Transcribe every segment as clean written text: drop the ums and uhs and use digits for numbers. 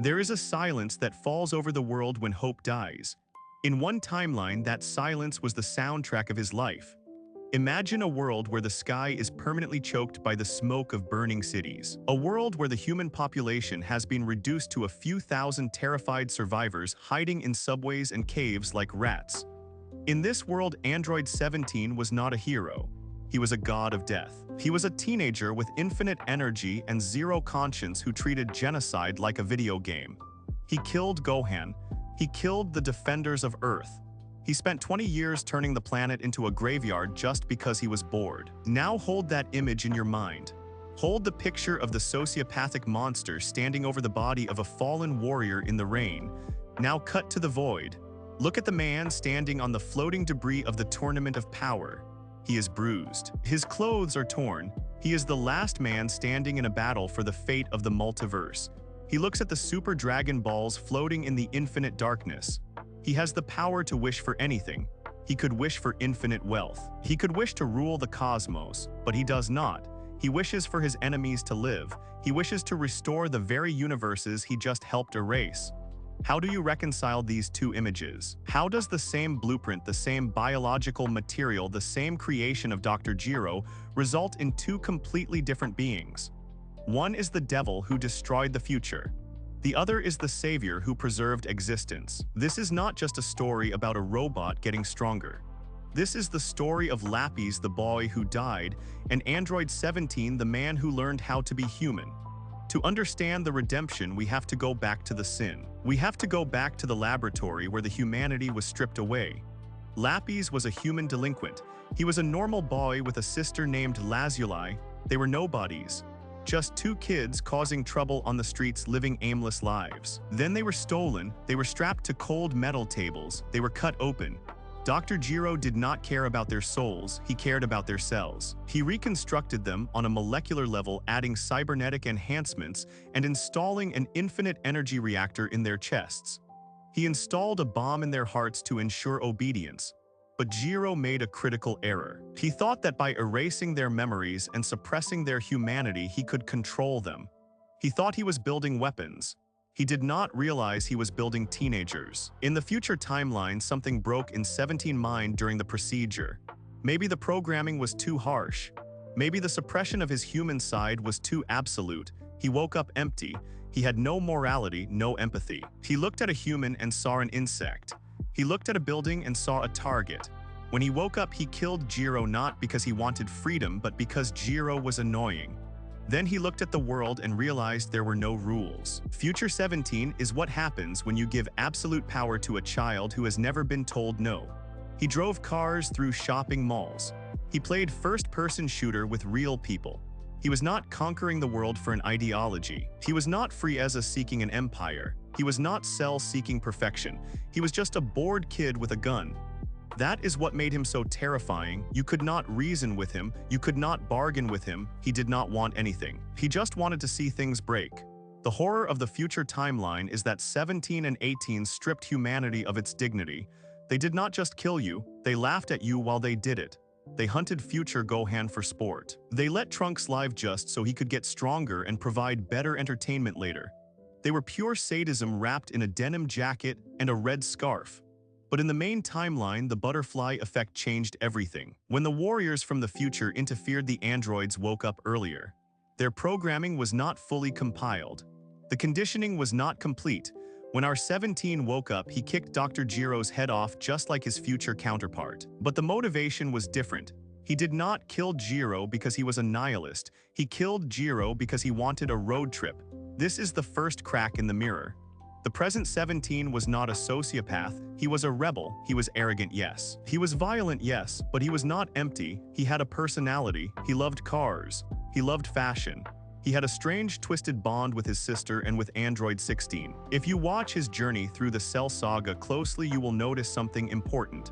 There is a silence that falls over the world when hope dies. In one timeline, that silence was the soundtrack of his life. Imagine a world where the sky is permanently choked by the smoke of burning cities. A world where the human population has been reduced to a few thousand terrified survivors hiding in subways and caves like rats. In this world, Android 17 was not a hero. He was a god of death. He was a teenager with infinite energy and zero conscience who treated genocide like a video game. He killed Gohan. He killed the defenders of Earth. He spent 20 years turning the planet into a graveyard just because he was bored. Now hold that image in your mind. Hold the picture of the sociopathic monster standing over the body of a fallen warrior in the rain. Now cut to the void. Look at the man standing on the floating debris of the Tournament of Power. He is bruised. His clothes are torn. He is the last man standing in a battle for the fate of the multiverse. He looks at the Super Dragon Balls floating in the infinite darkness. He has the power to wish for anything. He could wish for infinite wealth. He could wish to rule the cosmos, but he does not. He wishes for his enemies to live. He wishes to restore the very universes he just helped erase. How do you reconcile these two images? How does the same blueprint, the same biological material, the same creation of Dr. Gero result in two completely different beings? One is the devil who destroyed the future. The other is the savior who preserved existence. This is not just a story about a robot getting stronger. This is the story of Lapis, the boy who died, and Android 17, the man who learned how to be human. To understand the redemption, we have to go back to the sin. We have to go back to the laboratory where the humanity was stripped away. Lapis was a human delinquent. He was a normal boy with a sister named Lazuli. They were nobodies. Just two kids causing trouble on the streets, living aimless lives. Then they were stolen. They were strapped to cold metal tables. They were cut open. Dr. Gero did not care about their souls, he cared about their cells. He reconstructed them on a molecular level, adding cybernetic enhancements and installing an infinite energy reactor in their chests. He installed a bomb in their hearts to ensure obedience. But Gero made a critical error. He thought that by erasing their memories and suppressing their humanity, he could control them. He thought he was building weapons. He did not realize he was building teenagers. In the future timeline, something broke in 17's mind during the procedure. Maybe the programming was too harsh. Maybe the suppression of his human side was too absolute. He woke up empty. He had no morality, no empathy. He looked at a human and saw an insect. He looked at a building and saw a target. When he woke up, he killed Gero not because he wanted freedom, but because Gero was annoying. Then he looked at the world and realized there were no rules. Future 17 is what happens when you give absolute power to a child who has never been told no. He drove cars through shopping malls. He played first-person shooter with real people. He was not conquering the world for an ideology. He was not Frieza seeking an empire. He was not Cell seeking perfection. He was just a bored kid with a gun. That is what made him so terrifying. You could not reason with him. You could not bargain with him. He did not want anything. He just wanted to see things break. The horror of the future timeline is that 17 and 18 stripped humanity of its dignity. They did not just kill you, they laughed at you while they did it. They hunted future Gohan for sport. They let Trunks live just so he could get stronger and provide better entertainment later. They were pure sadism wrapped in a denim jacket and a red scarf. But in the main timeline, the butterfly effect changed everything. When the warriors from the future interfered, the androids woke up earlier. Their programming was not fully compiled. The conditioning was not complete. When our 17 woke up, he kicked Dr. Gero's head off just like his future counterpart. But the motivation was different. He did not kill Gero because he was a nihilist. He killed Gero because he wanted a road trip. This is the first crack in the mirror. The present 17 was not a sociopath, he was a rebel, he was arrogant, yes. He was violent, yes, but he was not empty, he had a personality, he loved cars, he loved fashion. He had a strange, twisted bond with his sister and with Android 16. If you watch his journey through the Cell Saga closely, you will notice something important.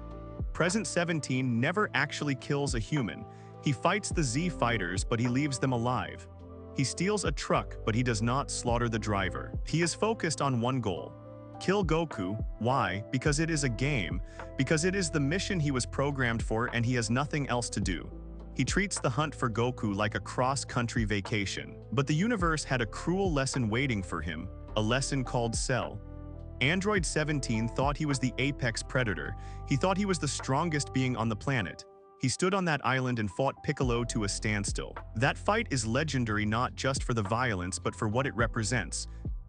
Present 17 never actually kills a human. He fights the Z fighters, but he leaves them alive. He steals a truck, but he does not slaughter the driver. He is focused on one goal: kill Goku. Why? Because it is a game. Because it is the mission he was programmed for and he has nothing else to do. He treats the hunt for Goku like a cross-country vacation. But the universe had a cruel lesson waiting for him. a lesson called Cell. Android 17 thought he was the apex predator. He thought he was the strongest being on the planet. He stood on that island and fought Piccolo to a standstill. That fight is legendary not just for the violence but for what it represents.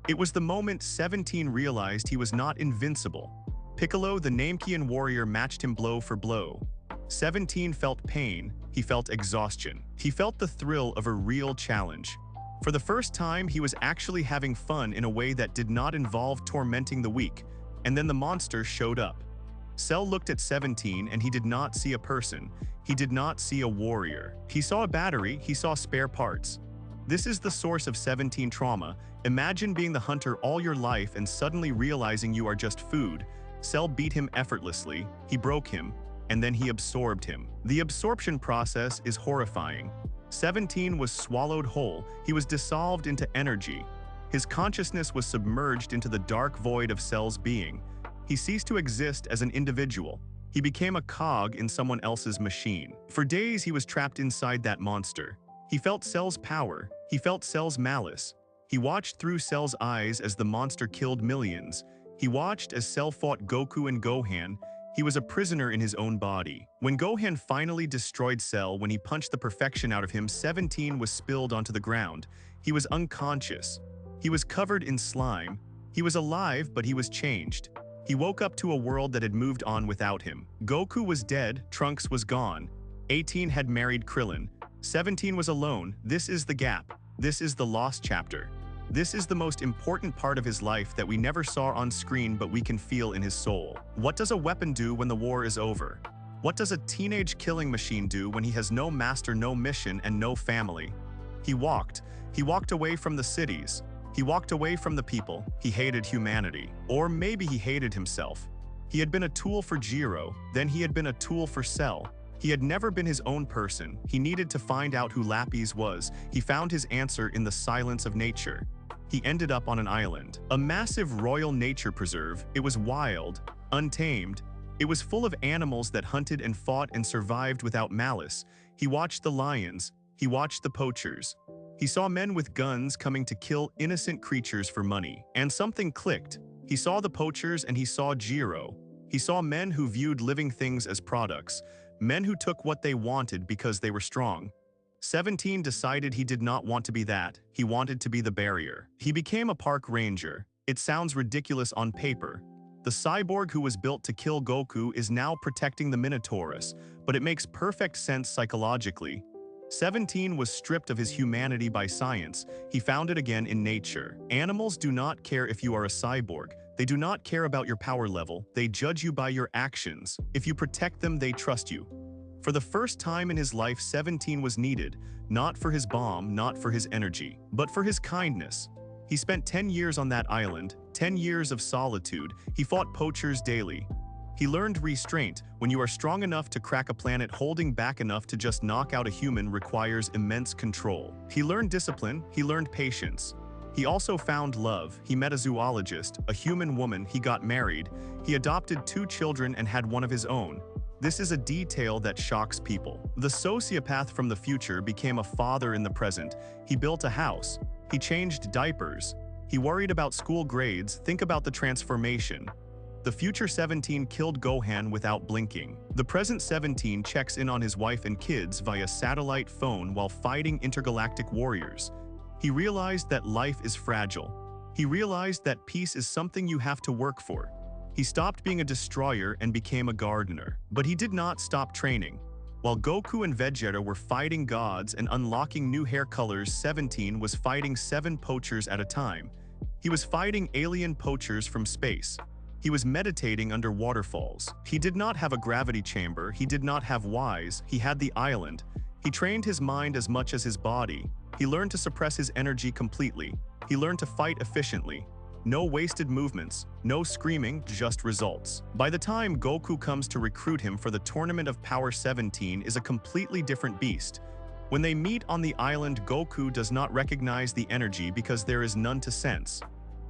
It was the moment 17 realized he was not invincible. Piccolo, the Namekian warrior, matched him blow for blow. 17 felt pain, he felt exhaustion. He felt the thrill of a real challenge. For the first time, he was actually having fun in a way that did not involve tormenting the weak. And then the monster showed up. Cell looked at 17 and he did not see a person. He did not see a warrior. He saw a battery, he saw spare parts. This is the source of 17 trauma. Imagine being the hunter all your life and suddenly realizing you are just food. Cell beat him effortlessly, he broke him, and then he absorbed him. The absorption process is horrifying. 17 was swallowed whole, he was dissolved into energy. His consciousness was submerged into the dark void of Cell's being. He ceased to exist as an individual. He became a cog in someone else's machine. For days he was trapped inside that monster. He felt Cell's power, he felt Cell's malice. He watched through Cell's eyes as the monster killed millions. He watched as Cell fought Goku and Gohan. He was a prisoner in his own body. When Gohan finally destroyed Cell, when he punched the perfection out of him, 17 was spilled onto the ground. He was unconscious. He was covered in slime. He was alive, but he was changed. He woke up to a world that had moved on without him. Goku was dead, Trunks was gone. 18 had married Krillin. 17 was alone. This is the gap. This is the lost chapter. This is the most important part of his life that we never saw on screen but we can feel in his soul. What does a weapon do when the war is over? What does a teenage killing machine do when he has no master, no mission, and no family? He walked away from the cities. He walked away from the people. He hated humanity. Or maybe he hated himself. He had been a tool for Gero, then he had been a tool for Cell. He had never been his own person. He needed to find out who Lapis was. He found his answer in the silence of nature. He ended up on an island, a massive royal nature preserve. It was wild, untamed. It was full of animals that hunted and fought and survived without malice. He watched the lions. He watched the poachers. He saw men with guns coming to kill innocent creatures for money. And something clicked. He saw the poachers and he saw Gero. He saw men who viewed living things as products. Men who took what they wanted because they were strong. 17 decided he did not want to be that. He wanted to be the barrier. He became a park ranger. It sounds ridiculous on paper. The cyborg who was built to kill Goku is now protecting the Minotaurus, but it makes perfect sense psychologically. 17 was stripped of his humanity by science. He found it again in nature. Animals do not care if you are a cyborg. They do not care about your power level. They judge you by your actions. If you protect them, they trust you. For the first time in his life, 17 was needed, not for his bomb, not for his energy, but for his kindness. He spent 10 years on that island, 10 years of solitude. He fought poachers daily. He learned restraint. When you are strong enough to crack a planet, holding back enough to just knock out a human requires immense control. He learned discipline. He learned patience. He also found love. He met a zoologist, a human woman. He got married. He adopted 2 children and had one of his own. This is a detail that shocks people. The sociopath from the future became a father in the present. He built a house. He changed diapers. He worried about school grades. Think about the transformation. The future 17 killed Gohan without blinking. The present 17 checks in on his wife and kids via satellite phone while fighting intergalactic warriors. He realized that life is fragile. He realized that peace is something you have to work for. He stopped being a destroyer and became a gardener. But he did not stop training. While Goku and Vegeta were fighting gods and unlocking new hair colors, 17 was fighting 7 poachers at a time. He was fighting alien poachers from space. He was meditating under waterfalls. He did not have a gravity chamber. He did not have Ys. He had the island. He trained his mind as much as his body. He learned to suppress his energy completely. He learned to fight efficiently. No wasted movements, no screaming, just results. By the time Goku comes to recruit him for the Tournament of Power, 17 is a completely different beast. When they meet on the island, Goku does not recognize the energy because there is none to sense.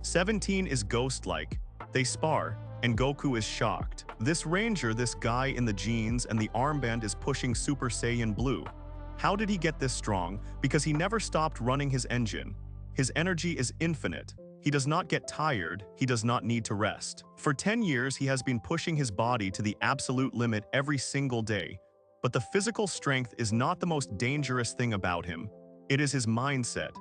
17 is ghost-like. They spar, and Goku is shocked. This ranger, this guy in the jeans and the armband is pushing Super Saiyan Blue. How did he get this strong? Because he never stopped running his engine. His energy is infinite. He does not get tired, he does not need to rest. For 10 years, he has been pushing his body to the absolute limit every single day. But the physical strength is not the most dangerous thing about him. It is his mindset.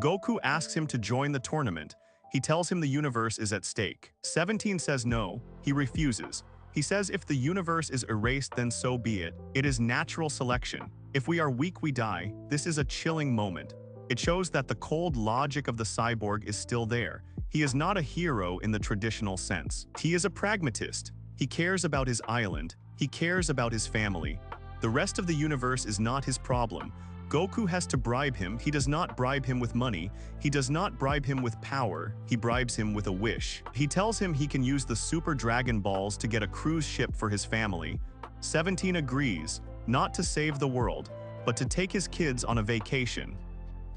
Goku asks him to join the tournament. He tells him the universe is at stake. 17 says no, he refuses. He says if the universe is erased, then so be it. It is natural selection. If we are weak, we die. This is a chilling moment. It shows that the cold logic of the cyborg is still there. He is not a hero in the traditional sense. He is a pragmatist. He cares about his island. He cares about his family. The rest of the universe is not his problem. Goku has to bribe him. He does not bribe him with money. He does not bribe him with power. He bribes him with a wish. He tells him he can use the Super Dragon Balls to get a cruise ship for his family. 17 agrees, not to save the world, but to take his kids on a vacation.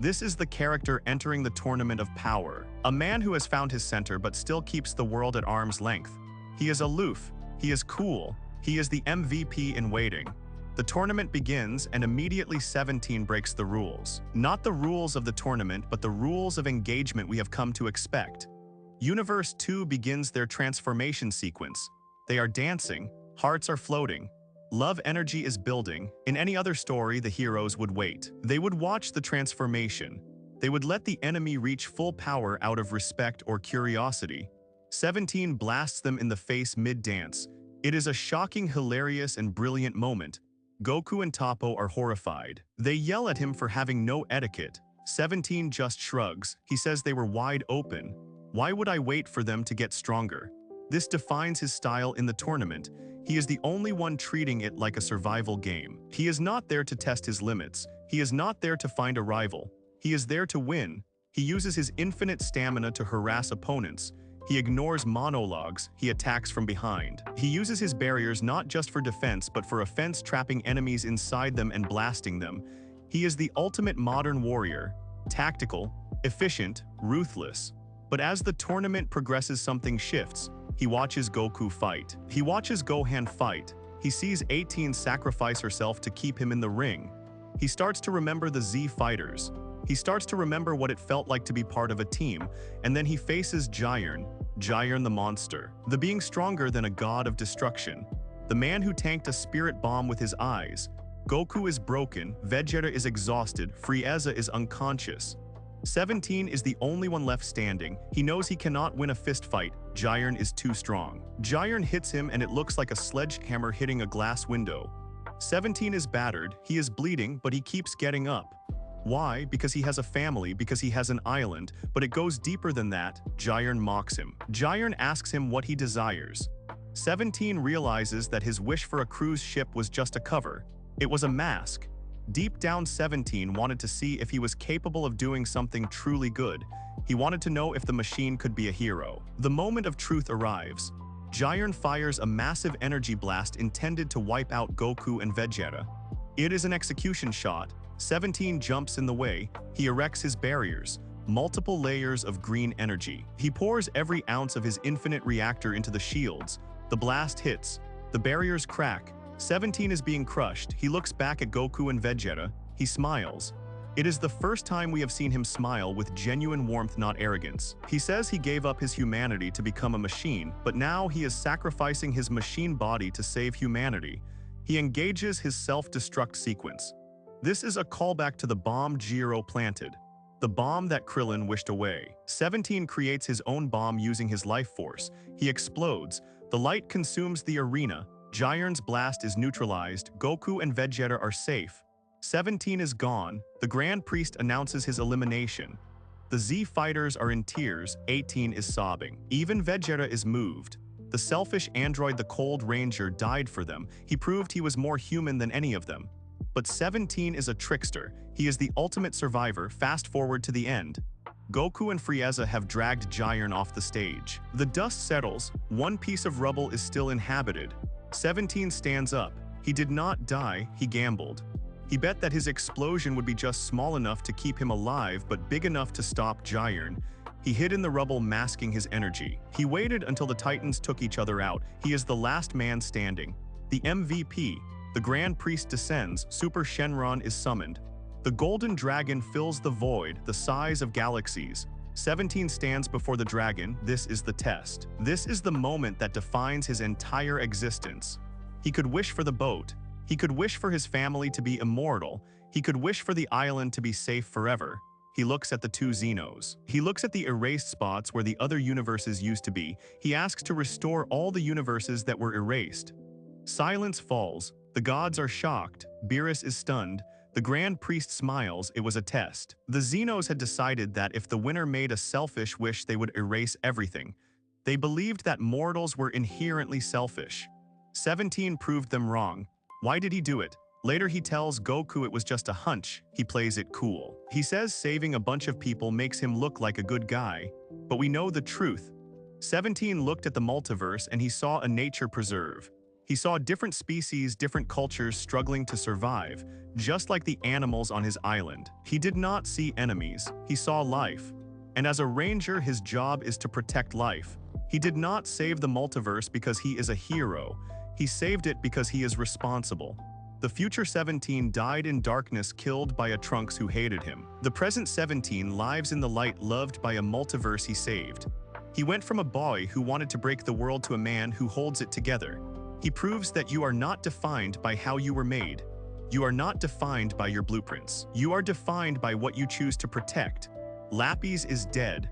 This is the character entering the tournament of power. A man who has found his center but still keeps the world at arm's length. He is aloof. He is cool. He is the MVP in waiting. The tournament begins and immediately 17 breaks the rules. Not the rules of the tournament, but the rules of engagement we have come to expect. Universe 2 begins their transformation sequence. They are dancing, hearts are floating. Love energy is building. In any other story, the heroes would wait. They would watch the transformation. They would let the enemy reach full power out of respect or curiosity. 17 blasts them in the face mid-dance. It is a shocking, hilarious, and brilliant moment. Goku and Toppo are horrified. They yell at him for having no etiquette. 17 just shrugs. He says they were wide open. Why would I wait for them to get stronger? This defines his style in the tournament. He is the only one treating it like a survival game. He is not there to test his limits. He is not there to find a rival. He is there to win. He uses his infinite stamina to harass opponents. He ignores monologues, he attacks from behind. He uses his barriers not just for defense but for offense, trapping enemies inside them and blasting them. He is the ultimate modern warrior, tactical, efficient, ruthless. But as the tournament progresses, something shifts. He watches Goku fight. He watches Gohan fight. He sees 18 sacrifice herself to keep him in the ring. He starts to remember the Z fighters. He starts to remember what it felt like to be part of a team, and then he faces Jiren the monster, the being stronger than a god of destruction, the man who tanked a spirit bomb with his eyes. Goku is broken, Vegeta is exhausted, Frieza is unconscious. 17 is the only one left standing. He knows he cannot win a fist fight. Jiren is too strong. Jiren hits him and it looks like a sledgehammer hitting a glass window. 17 is battered, he is bleeding, but he keeps getting up. Why? Because he has a family, because he has an island, but it goes deeper than that. Jiren mocks him. Jiren asks him what he desires. 17 realizes that his wish for a cruise ship was just a cover. It was a mask. Deep down, 17 wanted to see if he was capable of doing something truly good. He wanted to know if the machine could be a hero. The moment of truth arrives. Jiren fires a massive energy blast intended to wipe out Goku and Vegeta. It is an execution shot. 17 jumps in the way. He erects his barriers, multiple layers of green energy. He pours every ounce of his infinite reactor into the shields. The blast hits. The barriers crack. 17 is being crushed. He looks back at Goku and Vegeta. He smiles. It is the first time we have seen him smile with genuine warmth, not arrogance. He says he gave up his humanity to become a machine, but now he is sacrificing his machine body to save humanity. He engages his self-destruct sequence. This is a callback to the bomb Gero planted, the bomb that Krillin wished away. 17 creates his own bomb using his life force. He explodes. The light consumes the arena. Jiren's blast is neutralized. Goku and Vegeta are safe. 17 is gone. The Grand Priest announces his elimination. The Z fighters are in tears. 18 is sobbing. Even Vegeta is moved. The selfish android, the Cold Ranger, died for them. He proved he was more human than any of them. But 17 is a trickster. He is the ultimate survivor. Fast forward to the end. Goku and Frieza have dragged Jiren off the stage. The dust settles. One piece of rubble is still inhabited. 17 stands up. He did not die, he gambled. He bet that his explosion would be just small enough to keep him alive, but big enough to stop Jiren. He hid in the rubble, masking his energy. He waited until the Titans took each other out. He is the last man standing. The MVP. The Grand Priest descends. Super Shenron is summoned. The Golden Dragon fills the void, the size of galaxies. 17 stands before the dragon. This is the test. This is the moment that defines his entire existence. He could wish for the boat. He could wish for his family to be immortal. He could wish for the island to be safe forever. He looks at the two Xenos. He looks at the erased spots where the other universes used to be. He asks to restore all the universes that were erased. Silence falls. The gods are shocked. Beerus is stunned. The Grand Priest smiles. It was a test. The Xenos had decided that if the winner made a selfish wish, they would erase everything. They believed that mortals were inherently selfish. 17 proved them wrong. Why did he do it? Later he tells Goku it was just a hunch. He plays it cool. He says saving a bunch of people makes him look like a good guy. But we know the truth. 17 looked at the multiverse and he saw a nature preserve. He saw different species, different cultures struggling to survive, just like the animals on his island. He did not see enemies. He saw life. And as a ranger, his job is to protect life. He did not save the multiverse because he is a hero. He saved it because he is responsible. The future 17 died in darkness, killed by a Trunks who hated him. The present 17 lives in the light, loved by a multiverse he saved. He went from a boy who wanted to break the world to a man who holds it together. He proves that you are not defined by how you were made. You are not defined by your blueprints. You are defined by what you choose to protect. Lapis is dead.